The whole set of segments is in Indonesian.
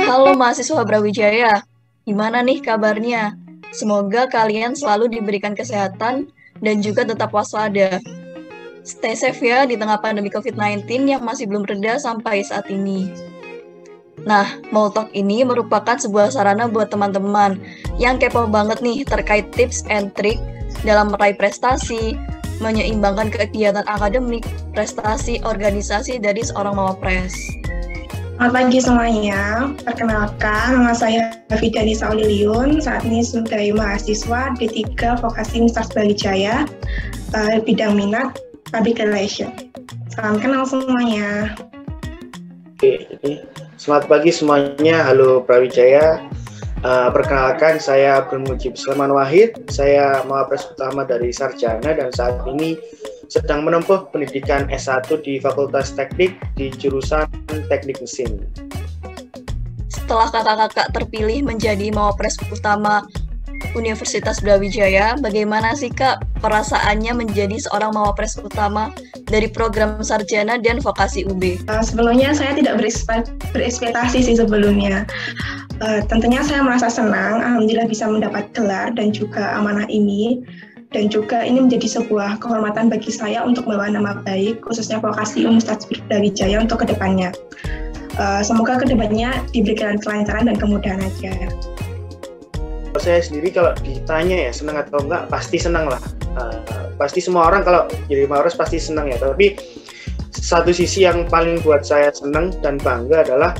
Halo mahasiswa Brawijaya, gimana nih kabarnya? Semoga kalian selalu diberikan kesehatan dan juga tetap waspada. Stay safe ya di tengah pandemi COVID-19 yang masih belum reda sampai saat ini. Nah, Moltalk ini merupakan sebuah sarana buat teman-teman yang kepo banget nih terkait tips and trick dalam meraih prestasi, menyeimbangkan kegiatan akademik, prestasi, organisasi dari seorang mawapres. Selamat pagi semuanya, perkenalkan nama saya Hafida Nisa Auliliun, saat ini sebagai mahasiswa D3 Vokasi Universitas Brawijaya, bidang minat Public Relation. Salam kenal semuanya. Oke, selamat pagi semuanya, halo Brawijaya. Perkenalkan saya Bermujib Sulaiman Wahid, saya mawapres utama dari Sarjana dan saat ini sedang menempuh pendidikan S1 di Fakultas Teknik di jurusan Teknik Mesin. Setelah kakak-kakak terpilih menjadi mawapres utama Universitas Brawijaya, bagaimana sih Kak perasaannya menjadi seorang mawapres utama dari program Sarjana dan Vokasi UB? Sebelumnya saya tidak berekspektasi sih sebelumnya. Tentunya saya merasa senang, alhamdulillah bisa mendapat gelar dan juga amanah ini. Dan juga ini menjadi sebuah kehormatan bagi saya untuk membawa nama baik, khususnya Vokasi Universitas Brawijaya untuk kedepannya. Semoga kedepannya diberikan kelancaran dan kemudahan aja. Saya sendiri kalau ditanya ya senang atau enggak, pasti senang lah. Pasti semua orang kalau jadi mawapres pasti senang ya. Tapi satu sisi yang paling buat saya senang dan bangga adalah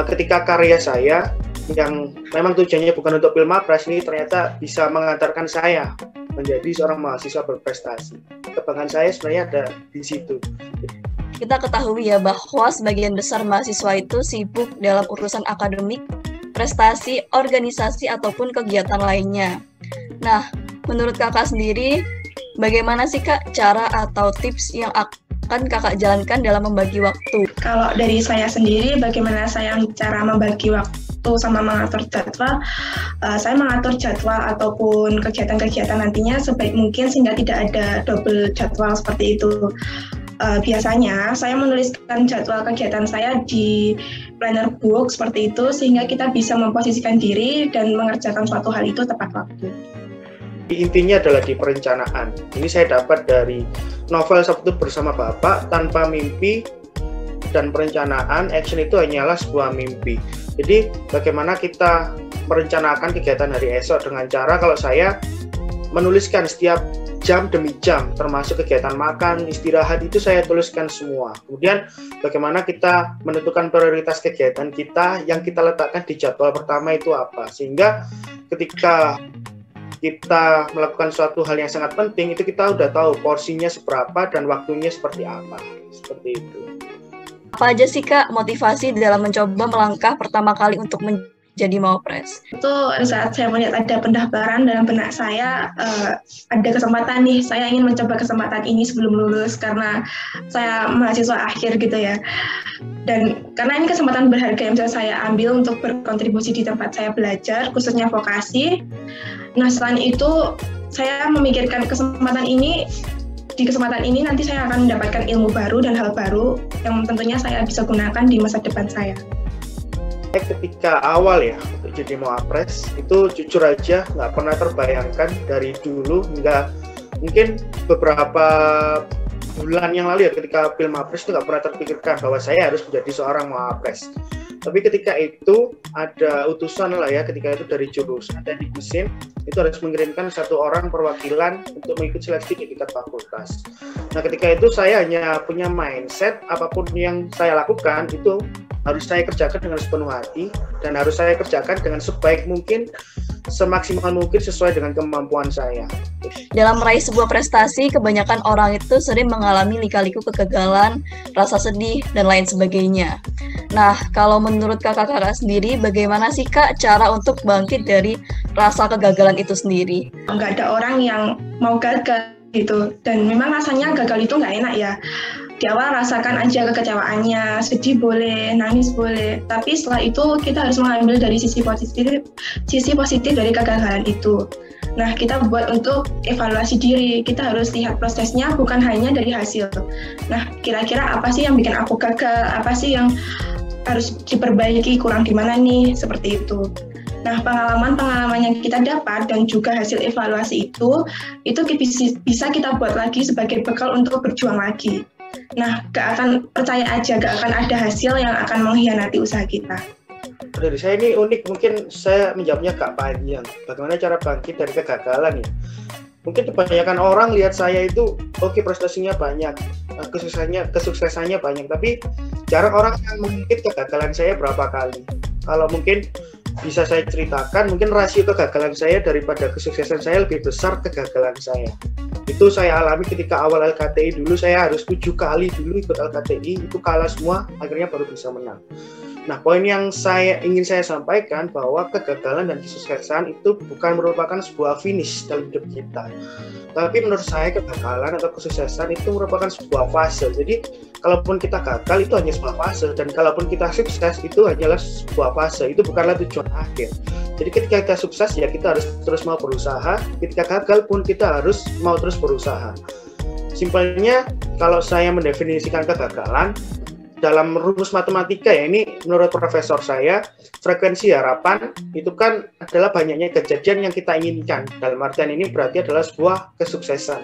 ketika karya saya yang memang tujuannya bukan untuk Pilmapres ini ternyata bisa mengantarkan saya menjadi seorang mahasiswa berprestasi. Kebanggaan saya sebenarnya ada di situ. Kita ketahui ya bahwa sebagian besar mahasiswa itu sibuk dalam urusan akademik, prestasi, organisasi, ataupun kegiatan lainnya. Nah, menurut kakak sendiri, bagaimana sih Kak cara atau tips yang akan kakak jalankan dalam membagi waktu? Kalau dari saya sendiri, bagaimana saya cara membagi waktu sama mengatur jadwal, saya mengatur jadwal ataupun kegiatan-kegiatan nantinya sebaik mungkin sehingga tidak ada double jadwal seperti itu. Biasanya saya menuliskan jadwal kegiatan saya di planner book seperti itu sehingga kita bisa memposisikan diri dan mengerjakan suatu hal itu tepat waktu. Intinya adalah di perencanaan. Ini saya dapat dari novel Sabtu Bersama Bapak, Tanpa Mimpi dan perencanaan, action itu hanyalah sebuah mimpi. Jadi bagaimana kita merencanakan kegiatan hari esok dengan cara kalau saya menuliskan setiap jam demi jam, termasuk kegiatan makan, istirahat itu saya tuliskan semua. Kemudian bagaimana kita menentukan prioritas kegiatan kita yang kita letakkan di jadwal pertama itu apa. Sehingga ketika kita melakukan suatu hal yang sangat penting, itu kita udah tahu porsinya seberapa dan waktunya seperti apa. Seperti itu. Apa aja sih Kak motivasi dalam mencoba melangkah pertama kali untuk menjadi mawapres? Itu saat saya melihat ada pendaftaran dalam benak saya, ada kesempatan nih, saya ingin mencoba kesempatan ini sebelum lulus karena saya mahasiswa akhir gitu ya. Dan karena ini kesempatan berharga yang bisa saya ambil untuk berkontribusi di tempat saya belajar, khususnya vokasi. Nah selain itu, saya memikirkan kesempatan ini. Di kesempatan ini nanti saya akan mendapatkan ilmu baru dan hal baru yang tentunya saya bisa gunakan di masa depan saya. Ketika awal ya untuk jadi mawapres itu jujur aja nggak pernah terbayangkan dari dulu hingga mungkin beberapa bulan yang lalu ya ketika Pilmapres itu nggak pernah terpikirkan bahwa saya harus menjadi seorang mawapres. Tapi ketika itu ada utusan lah ya, ketika itu dari jurusan Teknik Mesin itu harus mengirimkan satu orang perwakilan untuk mengikuti seleksi di tingkat fakultas. Nah ketika itu saya hanya punya mindset apapun yang saya lakukan itu harus saya kerjakan dengan sepenuh hati dan harus saya kerjakan dengan sebaik mungkin, semaksimal mungkin sesuai dengan kemampuan saya. Dalam meraih sebuah prestasi, kebanyakan orang itu sering mengalami lika-liku kegagalan, rasa sedih, dan lain sebagainya. Nah, kalau menurut kakak-kakak sendiri, bagaimana sih Kak cara untuk bangkit dari rasa kegagalan itu sendiri? Nggak ada orang yang mau gagal gitu, dan memang rasanya gagal itu nggak enak ya. Di awal rasakan aja kekecewaannya, sedih boleh, nangis boleh, tapi setelah itu kita harus mengambil dari sisi positif dari kegagalan itu. Nah, kita buat untuk evaluasi diri, kita harus lihat prosesnya bukan hanya dari hasil. Nah, kira-kira apa sih yang bikin aku gagal, apa sih yang harus diperbaiki, kurang di mana nih, seperti itu. Nah, pengalaman-pengalaman yang kita dapat dan juga hasil evaluasi itu bisa kita buat lagi sebagai bekal untuk berjuang lagi. Nah, gak akan percaya aja, gak akan ada hasil yang akan mengkhianati usaha kita. Dari saya ini unik, mungkin saya menjawabnya agak panjang. Bagaimana cara bangkit dari kegagalan ya? Mungkin kebanyakan orang lihat saya itu, oke, prestasinya banyak, kesuksesannya banyak, tapi jarang orang yang mengungkit kegagalan saya berapa kali. Kalau mungkin bisa saya ceritakan, mungkin rasio kegagalan saya daripada kesuksesan saya lebih besar kegagalan saya. Itu saya alami ketika awal LKTI dulu, saya harus 7 kali dulu ikut LKTI, itu kalah semua, akhirnya baru bisa menang. Nah, poin yang ingin saya sampaikan bahwa kegagalan dan kesuksesan itu bukan merupakan sebuah finish dalam hidup kita. Tapi menurut saya kegagalan atau kesuksesan itu merupakan sebuah fase. Jadi, kalaupun kita gagal itu hanya sebuah fase, dan kalaupun kita sukses itu hanyalah sebuah fase. Itu bukanlah tujuan akhir. Jadi ketika kita sukses ya kita harus terus mau berusaha. Ketika gagal pun kita harus mau terus berusaha. Simpelnya, kalau saya mendefinisikan kegagalan dalam rumus matematika ya, ini menurut profesor saya, frekuensi harapan itu kan adalah banyaknya kejadian yang kita inginkan. Dalam artian ini berarti adalah sebuah kesuksesan.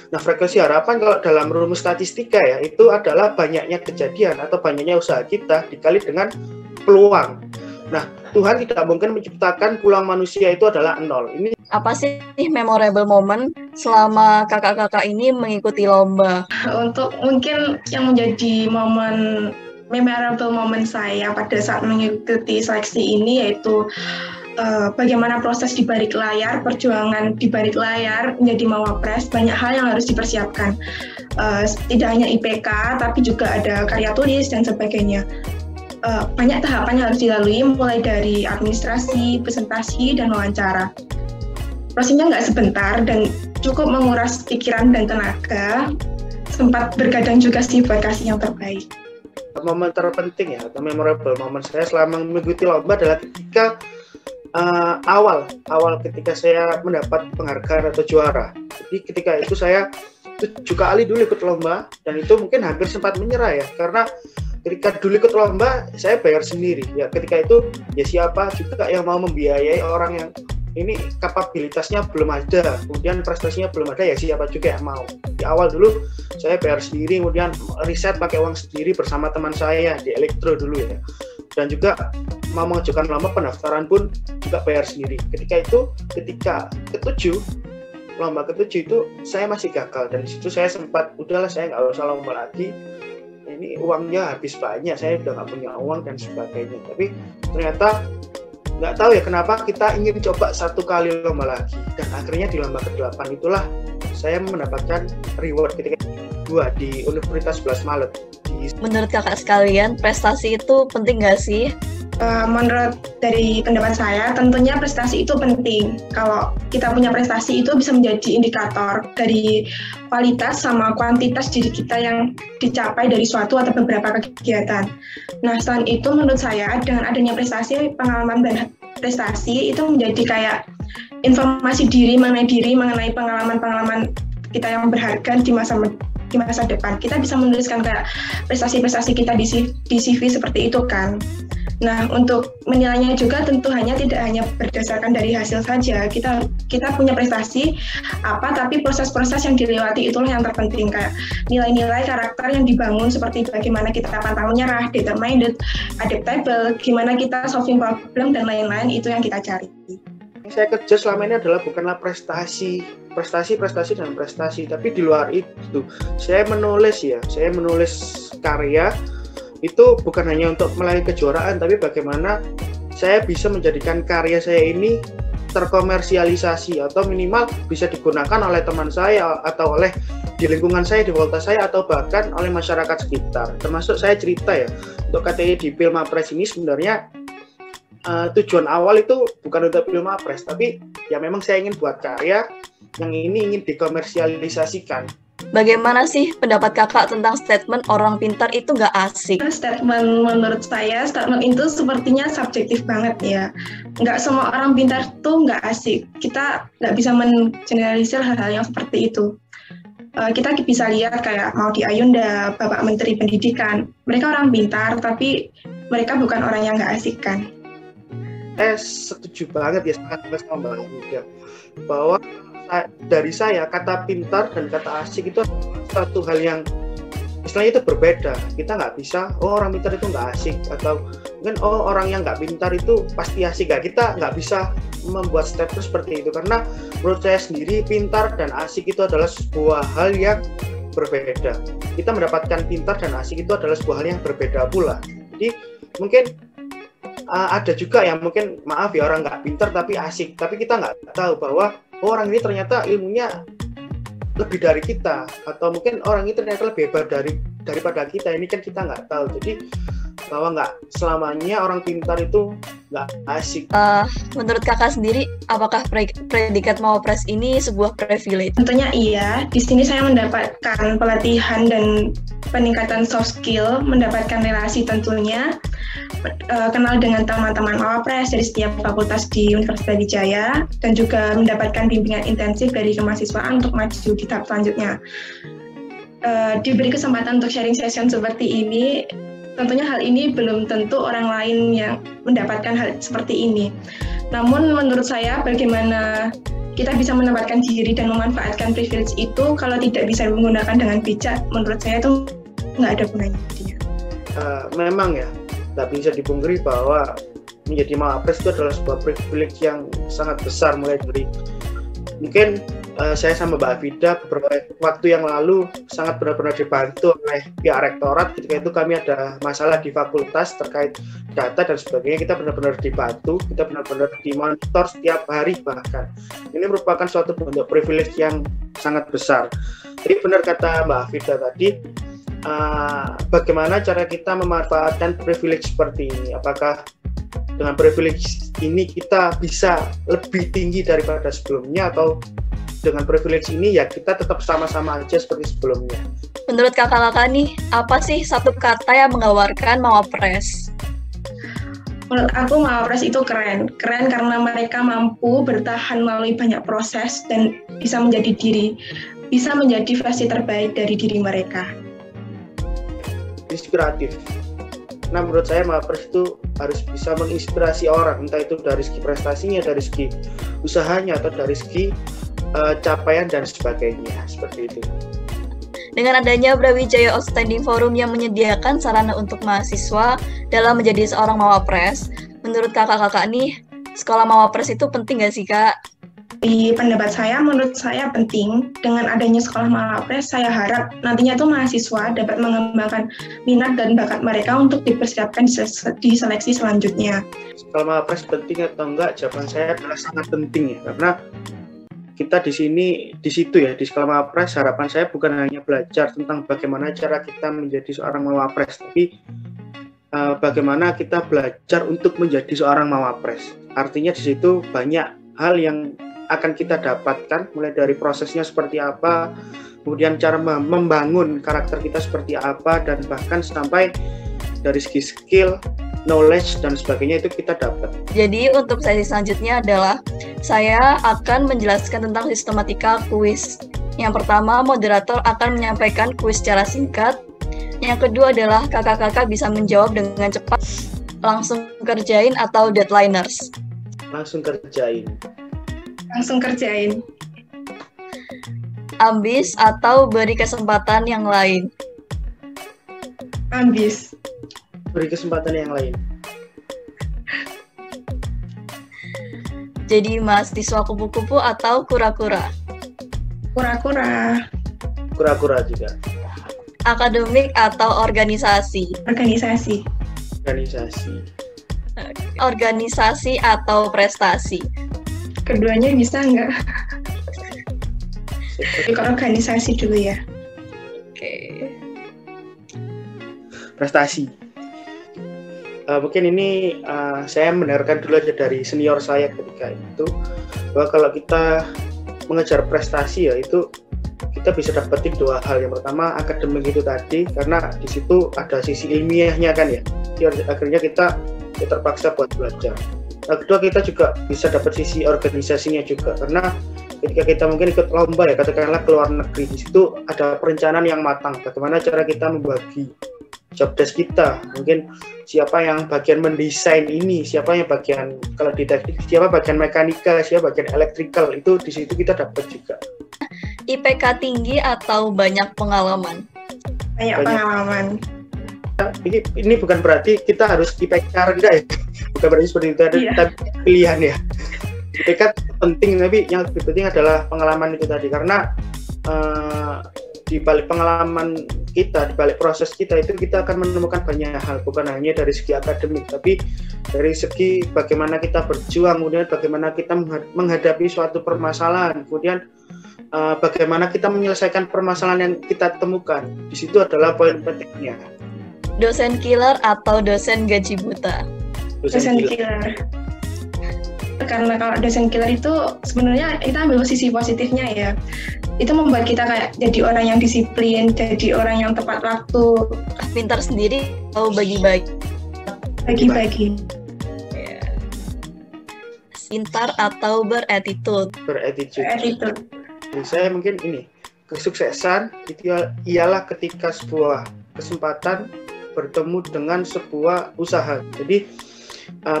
Nah, frekuensi harapan kalau dalam rumus statistika ya, itu adalah banyaknya kejadian atau banyaknya usaha kita dikali dengan peluang. Nah, Tuhan tidak mungkin menciptakan peluang manusia itu adalah 0. Ini apa sih memorable moment selama kakak-kakak ini mengikuti lomba? Untuk mungkin yang menjadi memorable moment saya pada saat mengikuti seleksi ini yaitu bagaimana proses di balik layar, perjuangan di balik layar menjadi mawapres, banyak hal yang harus dipersiapkan. Tidak hanya IPK, tapi juga ada karya tulis dan sebagainya. Banyak tahapan yang harus dilalui, mulai dari administrasi, presentasi, dan wawancara. Prosesnya nggak sebentar dan cukup menguras pikiran dan tenaga. Sempat bergadang juga sih buat kasih yang terbaik. Momen terpenting ya, atau memorable moment saya selama mengikuti lomba adalah ketika awal ketika saya mendapat penghargaan atau juara. Jadi ketika itu saya 7 kali dulu ikut lomba, dan itu mungkin hampir sempat menyerah ya, karena ketika dulu ikut lomba saya bayar sendiri ya. Ketika itu ya siapa juga yang mau membiayai orang yang ini kapabilitasnya belum ada, kemudian prestasinya belum ada, ya siapa juga yang mau. Di awal dulu saya bayar sendiri, kemudian riset pakai uang sendiri bersama teman saya di Elektro dulu ya, dan juga mau mengajukan lomba pendaftaran pun juga bayar sendiri. Ketika lomba ketujuh itu saya masih gagal, dan disitu saya sempat udahlah, saya nggak usah lomba lagi, ini uangnya habis banyak, saya udah nggak punya uang dan sebagainya. Tapi ternyata nggak tahu ya kenapa kita ingin coba 1 kali lomba lagi, dan akhirnya di lomba ke-8 itulah saya mendapatkan reward ketika di Universitas 11 Maret. Menurut kakak sekalian, prestasi itu penting nggak sih? Menurut dari pendapat saya, tentunya prestasi itu penting. Kalau kita punya prestasi itu bisa menjadi indikator dari kualitas sama kuantitas diri kita yang dicapai dari suatu atau beberapa kegiatan. Nah, selain itu menurut saya dengan adanya prestasi, pengalaman dan prestasi itu menjadi kayak informasi mengenai pengalaman-pengalaman kita yang berharga di masa depan. Kita bisa menuliskan kayak prestasi-prestasi kita di CV seperti itu kan. Nah, untuk menilainya juga tentu tidak hanya berdasarkan dari hasil saja. Kita punya prestasi apa, tapi proses-proses yang dilewati itulah yang terpenting, kayak nilai-nilai karakter yang dibangun, seperti bagaimana kita pantang menyerah, determined, adaptable, gimana kita solving problem dan lain-lain, itu yang kita cari. Yang saya kerja selama ini adalah bukanlah prestasi, tapi di luar itu saya menulis karya. Itu bukan hanya untuk meraih kejuaraan, tapi bagaimana saya bisa menjadikan karya saya ini terkomersialisasi, atau minimal bisa digunakan oleh teman saya atau oleh di lingkungan saya, di volta saya, atau bahkan oleh masyarakat sekitar. Termasuk saya cerita ya, untuk KTI di Pilmapres ini sebenarnya tujuan awal itu bukan untuk Pilmapres, tapi ya memang saya ingin buat karya yang ini ingin dikomersialisasikan. Bagaimana sih pendapat kakak tentang statement orang pintar itu nggak asik? Menurut saya, statement itu sepertinya subjektif banget ya. Nggak semua orang pintar tuh nggak asik. Kita nggak bisa mengeneralisir hal-hal yang seperti itu. Kita bisa lihat kayak Maudy Ayunda, Bapak Menteri Pendidikan. Mereka orang pintar, tapi mereka bukan orang yang nggak asik kan. Setuju banget ya sama Mbak Yuda, bahwa dari saya kata pintar dan kata asik itu satu hal yang istilahnya itu berbeda. Kita nggak bisa, orang pintar itu nggak asik, atau mungkin orang yang nggak pintar itu pasti asik. Kita nggak bisa membuat statement seperti itu, karena menurut saya sendiri pintar dan asik itu adalah sebuah hal yang berbeda. Kita mendapatkan pintar dan asik itu adalah sebuah hal yang berbeda pula. Jadi mungkin ada juga yang mungkin maaf ya orang nggak pintar tapi asik, tapi kita nggak tahu bahwa orang ini ternyata ilmunya lebih dari kita, atau mungkin orang ini ternyata lebih hebat daripada kita. Ini kan kita nggak tahu. Jadi bahwa nggak selamanya orang pintar itu nggak asik. Menurut kakak sendiri, apakah predikat Mawapres ini sebuah privilege? Tentunya iya. Di sini saya mendapatkan pelatihan dan peningkatan soft skill, mendapatkan relasi tentunya, kenal dengan teman-teman Mawapres dari setiap fakultas di Universitas Wijaya, dan juga mendapatkan bimbingan intensif dari kemahasiswaan untuk maju di tahap selanjutnya. Diberi kesempatan untuk sharing session seperti ini, tentunya hal ini belum tentu orang lain yang mendapatkan hal seperti ini. Namun menurut saya, bagaimana kita bisa menempatkan diri dan memanfaatkan privilege itu kalau tidak bisa menggunakan dengan bijak, menurut saya itu nggak ada gunanya. Memang ya, nggak bisa dipungkiri bahwa menjadi Mawapres itu adalah sebuah privilege yang sangat besar, mulai dari mungkin saya sama Mbak Afida beberapa waktu yang lalu sangat benar-benar dibantu oleh pihak rektorat. Ketika itu kami ada masalah di fakultas terkait data dan sebagainya, kita benar-benar dibantu, kita benar-benar dimonitor setiap hari bahkan. Ini merupakan suatu bentuk privilege yang sangat besar. Jadi benar kata Mbak Afida tadi, bagaimana cara kita memanfaatkan privilege seperti ini? Apakah dengan privilege ini kita bisa lebih tinggi daripada sebelumnya, atau dengan privilege ini ya kita tetap sama-sama aja seperti sebelumnya? Menurut kakak-kakak nih, apa sih satu kata yang menggambarkan Mawapres? Menurut aku Mawapres itu keren karena mereka mampu bertahan melalui banyak proses dan bisa menjadi versi terbaik dari diri mereka. Inspiratif. Nah, menurut saya Mawapres itu harus bisa menginspirasi orang, entah itu dari segi prestasinya, dari segi usahanya, atau dari segi capaian dan sebagainya, seperti itu. Dengan adanya Brawijaya Outstanding Forum yang menyediakan sarana untuk mahasiswa dalam menjadi seorang Mawapres, menurut kakak-kakak nih, sekolah Mawapres itu penting nggak sih, Kak? Di pendapat saya, menurut saya penting. Dengan adanya sekolah Mawapres, saya harap nantinya tuh mahasiswa dapat mengembangkan minat dan bakat mereka untuk dipersiapkan di seleksi selanjutnya. Sekolah Mawapres penting atau enggak? Jawaban saya adalah sangat penting ya, karena kita di situ ya, di sekolah Mawapres, harapan saya bukan hanya belajar tentang bagaimana cara kita menjadi seorang Mawapres, tapi bagaimana kita belajar untuk menjadi seorang Mawapres. Artinya di situ banyak hal yang akan kita dapatkan, mulai dari prosesnya seperti apa, kemudian cara membangun karakter kita seperti apa, dan bahkan sampai dari segi skill, knowledge, dan sebagainya itu kita dapat. Jadi untuk sesi selanjutnya adalah saya akan menjelaskan tentang sistematika kuis. Yang pertama, moderator akan menyampaikan kuis secara singkat. Yang kedua adalah kakak-kakak bisa menjawab dengan cepat, langsung kerjain atau deadliners. Langsung kerjain. Ambis atau beri kesempatan yang lain. Ambis. Beri kesempatan yang lain. Jadi mahasiswa kupu-kupu atau kura-kura? Kura-kura juga. Akademik atau organisasi? Organisasi atau prestasi? Keduanya bisa nggak? Ke organisasi dulu ya. Oke. Prestasi. Mungkin ini saya mendengarkan dulu aja dari senior saya ketika itu, bahwa kalau kita mengejar prestasi ya itu kita bisa dapetin dua hal. Yang pertama akademik itu tadi, karena di situ ada sisi ilmiahnya kan ya. Jadi akhirnya kita terpaksa buat belajar. Kedua, kita juga bisa dapat sisi organisasinya juga, karena ketika kita mungkin ikut lomba ya, katakanlah ke luar negeri, di situ ada perencanaan yang matang, bagaimana cara kita membagi job desk kita. Mungkin siapa yang bagian mendesain ini, siapa yang bagian, kalau di teknik, siapa bagian mekanika, siapa bagian elektrikal, itu di situ kita dapat juga. IPK tinggi atau banyak pengalaman? Banyak pengalaman. Ini bukan berarti kita harus IPK rendah ya, bukan berarti seperti itu, tapi pilihan ya. IPK penting, tapi yang lebih penting adalah pengalaman itu tadi, karena di balik pengalaman kita, di balik proses kita itu kita akan menemukan banyak hal, bukan hanya dari segi akademik, tapi dari segi bagaimana kita berjuang, kemudian bagaimana kita menghadapi suatu permasalahan, kemudian bagaimana kita menyelesaikan permasalahan yang kita temukan. Di situ adalah poin pentingnya. Dosen killer atau dosen gaji buta? Dosen killer. Karena kalau dosen killer itu sebenarnya kita ambil sisi positifnya ya. Itu membuat kita kayak jadi orang yang disiplin, jadi orang yang tepat waktu. Pintar sendiri atau bagi-bagi? Bagi-bagi. Pintar atau beretitude? Beretitude. Saya mungkin ini, kesuksesan itu ialah ketika sebuah kesempatan bertemu dengan sebuah usaha. Jadi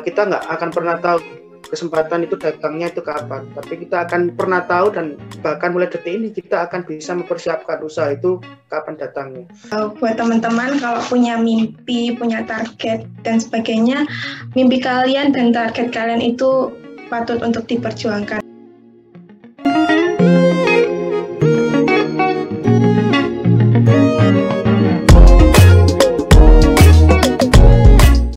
kita nggak akan pernah tahu kesempatan itu datangnya itu kapan, tapi kita akan pernah tahu, dan bahkan mulai detik ini kita akan bisa mempersiapkan usaha itu kapan datangnya. Buat teman-teman kalau punya mimpi, punya target dan sebagainya, mimpi kalian dan target kalian itu patut untuk diperjuangkan.